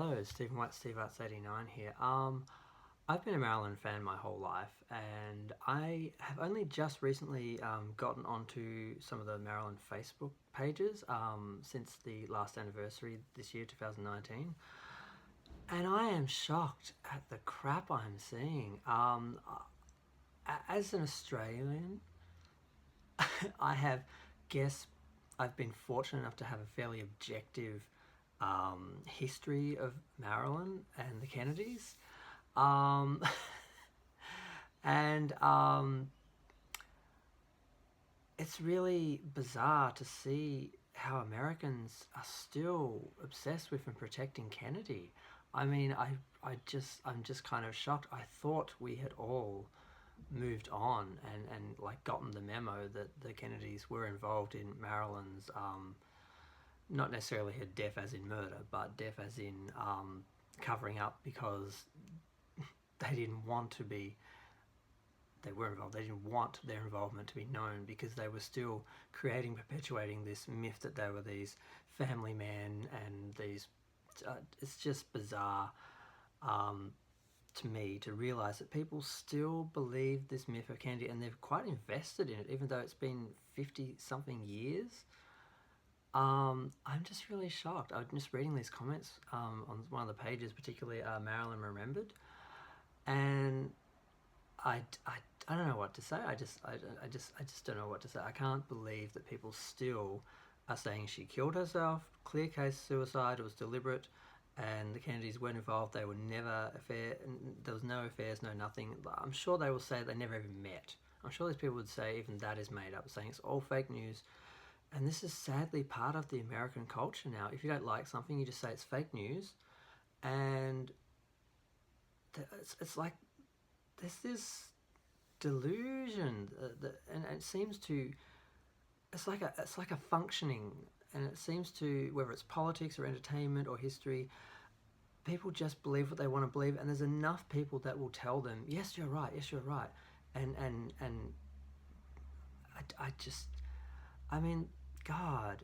Hello, Stephen White, Steve Arts 89 here. I've been a Marilyn fan my whole life, and I have only just recently gotten onto some of the Marilyn Facebook pages since the last anniversary this year, 2019. And I am shocked at the crap I'm seeing. As an Australian, I have guess I've been fortunate enough to have a fairly objective history of Marilyn and the Kennedys. Um, and It's really bizarre to see how Americans are still obsessed with and protecting Kennedy. I mean, I'm just kind of shocked. I thought we had all moved on and like gotten the memo that the Kennedys were involved in Marilyn's not necessarily her death as in murder, but death as in covering up because they didn't want to be. They were involved. They didn't want their involvement to be known because they were still creating, perpetuating this myth that they were these family men and these. It's just bizarre to me to realise that people still believe this myth of Kennedy and they're quite invested in it, even though it's been 50-something years. I'm just really shocked. I'm just reading these comments on one of the pages, particularly Marilyn Remembered, and I don't know what to say. I just don't know what to say. I can't believe that people still are saying she killed herself. Clear case suicide. It was deliberate, and the Kennedys weren't involved. They were never there was no affairs, no nothing. I'm sure they will say they never even met. I'm sure these people would say even that is made up, saying it's all fake news. And this is sadly part of the American culture now. If you don't like something, you just say it's fake news, and it's like there's this delusion and it seems to it's like a functioning, and it seems to, whether it's politics or entertainment or history, people just believe what they want to believe, and there's enough people that will tell them yes you're right, yes you're right, and I just, I mean, God,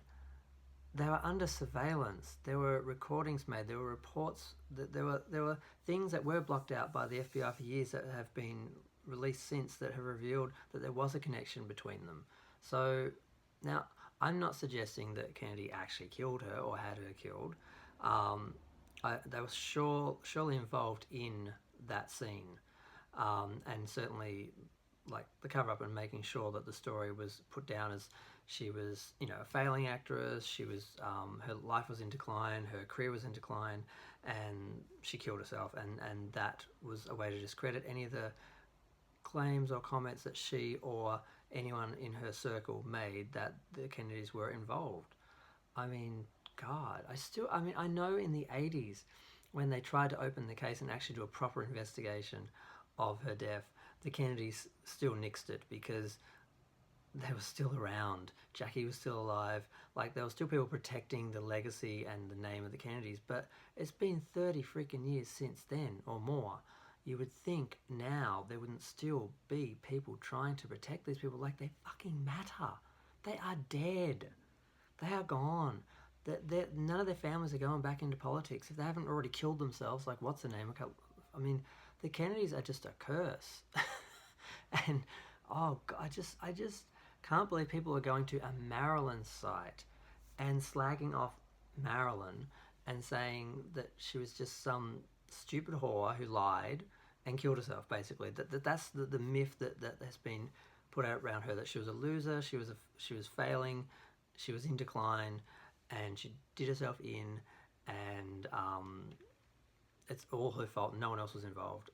they were under surveillance. There were recordings made. There were reports that there were things that were blocked out by the FBI for years that have been released since that have revealed that there was a connection between them. So now I'm not suggesting that Kennedy actually killed her or had her killed. They were surely involved in that scene, and certainly like the cover up and making sure that the story was put down as she was, you know, a failing actress. She was, her life was in decline, her career was in decline, and she killed herself. And that was a way to discredit any of the claims or comments that she or anyone in her circle made that the Kennedys were involved. I mean, God, I mean, I know in the 80s when they tried to open the case and actually do a proper investigation of her death, the Kennedys still nixed it because they were still around. Jackie was still alive. Like, there were still people protecting the legacy and the name of the Kennedys. But it's been 30 freaking years since then, or more. You would think now there wouldn't still be people trying to protect these people like they fucking matter. They are dead. They are gone. None of their families are going back into politics. If they haven't already killed themselves, like what's the name? I mean, the Kennedys are just a curse. And oh God, I just can't believe people are going to a Marilyn site and slagging off Marilyn and saying that she was just some stupid whore who lied and killed herself. Basically, that's the myth that has been put out around her, that she was a loser, she was failing, she was in decline, and she did herself in, and it's all her fault. No one else was involved.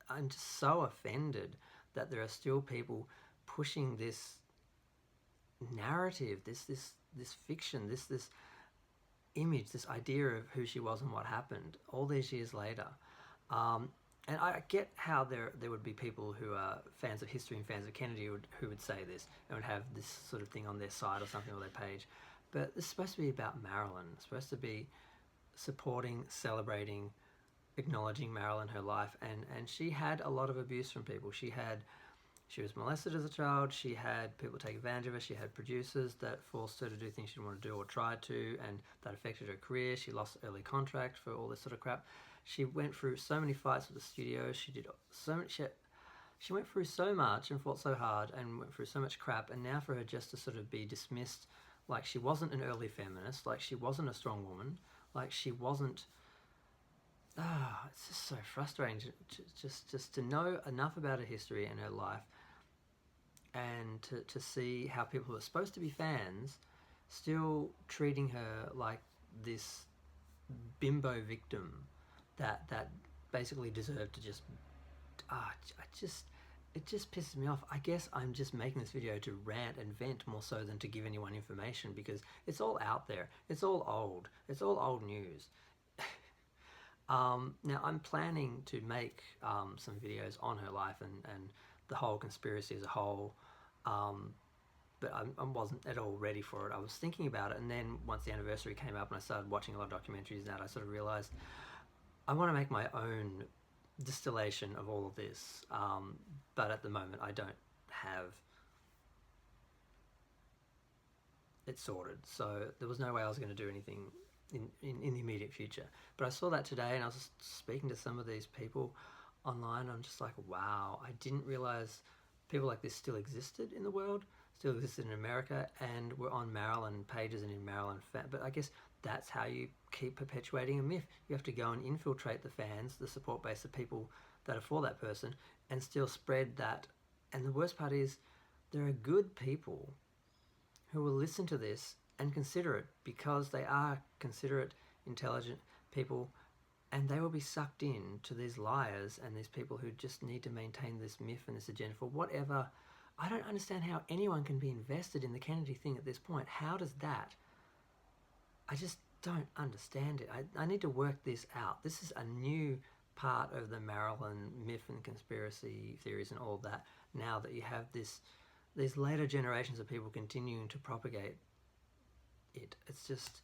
I'm just so offended that there are still people pushing this narrative, this fiction, this image, this idea of who she was and what happened all these years later. And I get how there would be people who are fans of history and fans of Kennedy who would say this and would have this sort of thing on their site or something on their page. But it's supposed to be about Marilyn. It's supposed to be supporting, celebrating, acknowledging Marilyn, her life, and she had a lot of abuse from people. She had She was molested as a child. She had people take advantage of her. She had producers that forced her to do things she didn't want to do or tried to, and that affected her career. She lost early contract for all this sort of crap. She went through so many fights with the studio. She did so much. She went through so much and fought so hard and went through so much crap. And now for her just to sort of be dismissed, like she wasn't an early feminist, like she wasn't a strong woman, like she wasn't. It's just so frustrating just to know enough about her history and her life, and to see how people who are supposed to be fans still treating her like this bimbo victim that basically deserved to just it just pisses me off. I guess I'm just making this video to rant and vent more so than to give anyone information, because it's all out there. It's all old news. Now I'm planning to make some videos on her life and the whole conspiracy as a whole, but I wasn't at all ready for it. I was thinking about it, and then once the anniversary came up and I started watching a lot of documentaries and that, I sort of realised I want to make my own distillation of all of this, but at the moment I don't have it sorted, so there was no way I was going to do anything in the immediate future. But I saw that today, and I was speaking to some of these people online. I'm just like, wow, I didn't realize people like this still existed in the world, still existed in America, and were on Marilyn pages and in Marilyn Fans. But I guess that's how you keep perpetuating a myth. You have to go and infiltrate the fans, the support base of people that are for that person, and still spread that. And the worst part is, there are good people who will listen to this and consider it, because they are considerate, intelligent people, and they will be sucked in to these liars and these people who just need to maintain this myth and this agenda for whatever. I don't understand how anyone can be invested in the Kennedy thing at this point. How does that? I just don't understand it. I need to work this out. This is a new part of the Marilyn myth and conspiracy theories and all that, now that you have these later generations of people continuing to propagate it. It's just,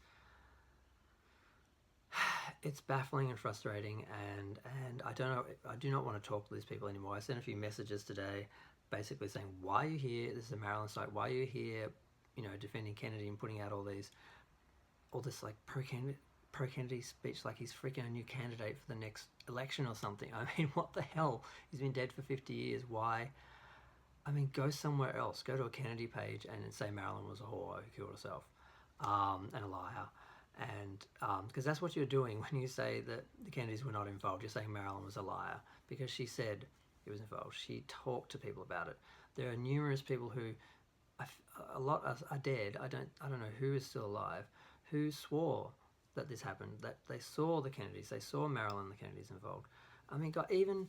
it's baffling and frustrating, and I don't know, I do not want to talk to these people anymore. I sent a few messages today basically saying, why are you here? This is a Marilyn site. Why are you here, defending Kennedy and putting out all this like pro-Kennedy speech like he's freaking a new candidate for the next election or something. I mean, what the hell? He's been dead for 50 years. Why? I mean, go somewhere else. Go to a Kennedy page and say Marilyn was a whore who killed herself, and a liar. And because that's what you're doing when you say that the Kennedys were not involved. You're saying Marilyn was a liar because she said he was involved. She talked to people about it. There are numerous people who, a lot are dead. I don't know who is still alive, who swore that this happened, that they saw the Kennedys, they saw Marilyn and the Kennedys involved. I mean, God, even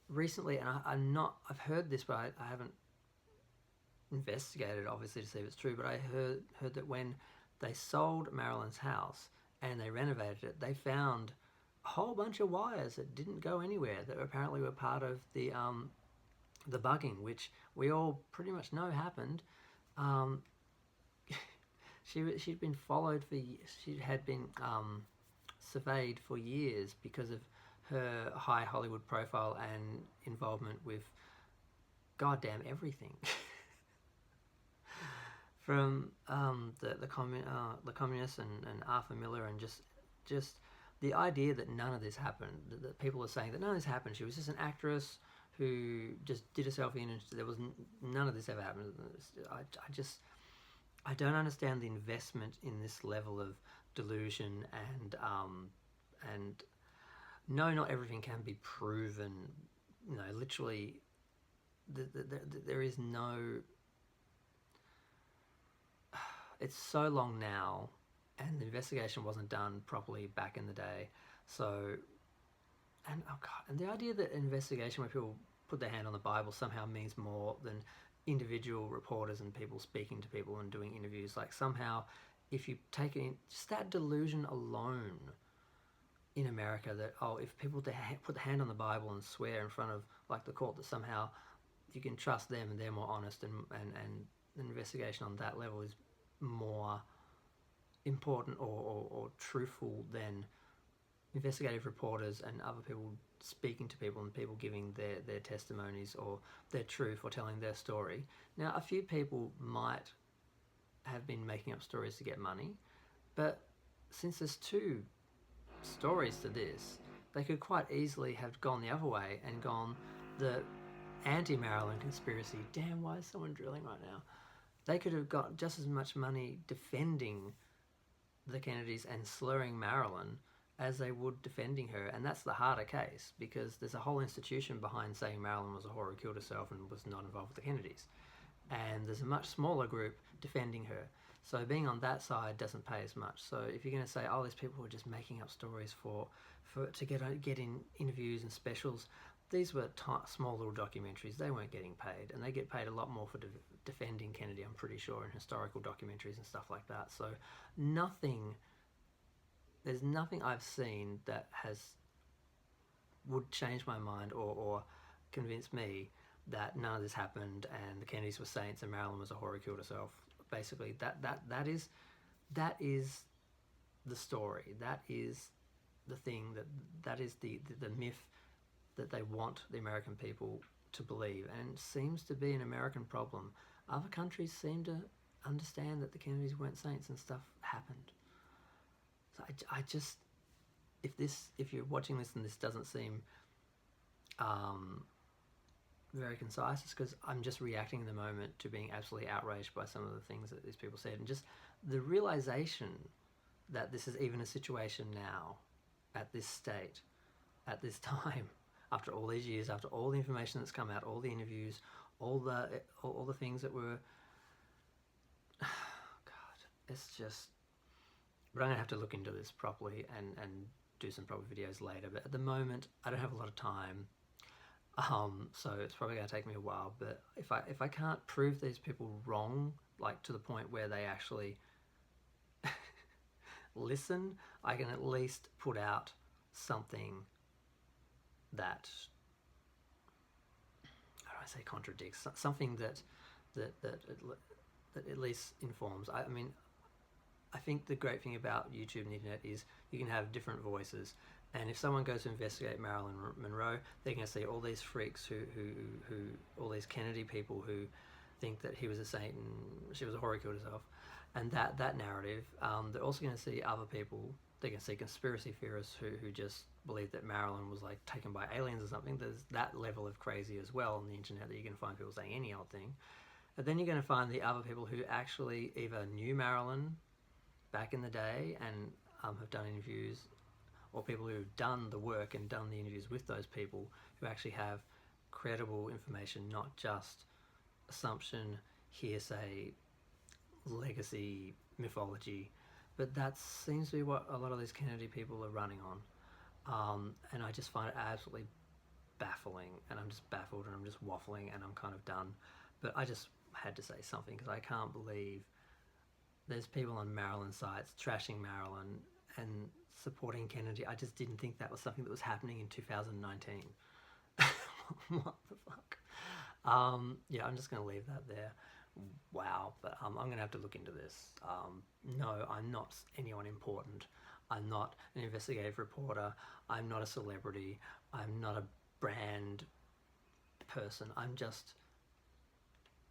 recently, and I've heard this, but I haven't investigated obviously to see if it's true, but I heard that when they sold Marilyn's house and they renovated it, they found a whole bunch of wires that didn't go anywhere, that apparently were part of the bugging, which we all pretty much know happened. She'd been followed for years. She had been surveyed for years because of her high Hollywood profile and involvement with goddamn everything. From the communists and Arthur Miller, and just the idea that none of this happened, that people are saying that none of this happened. She was just an actress who just did a selfie and there was none of this ever happened. I don't understand the investment in this level of delusion, and no, not everything can be proven. Literally, there is no. It's so long now, and the investigation wasn't done properly back in the day. So, and oh God, and the idea that an investigation where people put their hand on the Bible somehow means more than individual reporters and people speaking to people and doing interviews. Like, somehow, if you take it in, just that delusion alone in America, that if people put the hand on the Bible and swear in front of like the court, that somehow you can trust them and they're more honest, and an investigation on that level is more important or truthful than investigative reporters and other people speaking to people and people giving their testimonies or their truth or telling their story. Now, a few people might have been making up stories to get money, but since there's two stories to this, they could quite easily have gone the other way and gone the anti-Marilyn conspiracy. Damn, why is someone drilling right now? They could have got just as much money defending the Kennedys and slurring Marilyn as they would defending her, and that's the harder case because there's a whole institution behind saying Marilyn was a whore who killed herself and was not involved with the Kennedys, and there's a much smaller group defending her. So being on that side doesn't pay as much. So if you're going to say, oh, these people were just making up stories to get in interviews and specials, these were small little documentaries. They weren't getting paid, and they get paid a lot more for defending Kennedy, I'm pretty sure, in historical documentaries and stuff like that. So there's nothing I've seen that would change my mind or convince me that none of this happened and the Kennedys were saints and Marilyn was a whore who killed herself. Basically, that is the story. That is the thing that is the myth that they want the American people to believe, and it seems to be an American problem. Other countries seem to understand that the Kennedys weren't saints and stuff happened. So I just, if you're watching this and this doesn't seem very concise, it's because I'm just reacting in the moment to being absolutely outraged by some of the things that these people said, and just the realization that this is even a situation now, at this state, at this time, after all these years, after all the information that's come out, all the interviews, all the things that were, God, it's just. But I'm gonna have to look into this properly and do some proper videos later. But at the moment, I don't have a lot of time, so it's probably gonna take me a while. But if I can't prove these people wrong, like to the point where they actually listen, I can at least put out something that, how do I say, contradicts, something that at least informs. I mean, I think the great thing about YouTube and the internet is you can have different voices, and if someone goes to investigate Marilyn Monroe, they're going to see all these freaks who all these Kennedy people who think that he was a saint and she was a whore who killed herself, and that narrative. They're also going to see other people. They can see conspiracy theorists who just believe that Marilyn was like taken by aliens or something. There's that level of crazy as well on the internet that you can find people saying any old thing. And then you're going to find the other people who actually either knew Marilyn back in the day and have done interviews, or people who have done the work and done the interviews with those people who actually have credible information, not just assumption, hearsay, legacy, mythology. But that seems to be what a lot of these Kennedy people are running on. And I just find it absolutely baffling, and I'm just baffled and I'm just waffling and I'm kind of done. But I just had to say something because I can't believe there's people on Marilyn sites trashing Marilyn and supporting Kennedy. I just didn't think that was something that was happening in 2019. What the fuck? Yeah, I'm just going to leave that there. Wow, but I'm going to have to look into this. No, I'm not anyone important. I'm not an investigative reporter. I'm not a celebrity. I'm not a brand person. I'm just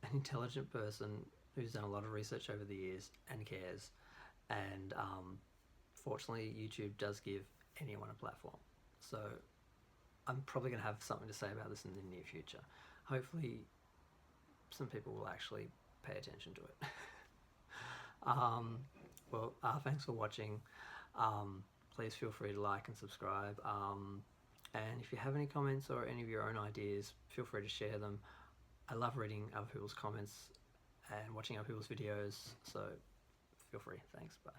an intelligent person who's done a lot of research over the years and cares. And fortunately, YouTube does give anyone a platform. So I'm probably going to have something to say about this in the near future. Hopefully, some people will actually pay attention to it. Well, thanks for watching. Please feel free to like and subscribe. And if you have any comments or any of your own ideas, feel free to share them. I love reading other people's comments and watching other people's videos, so feel free. Thanks, bye.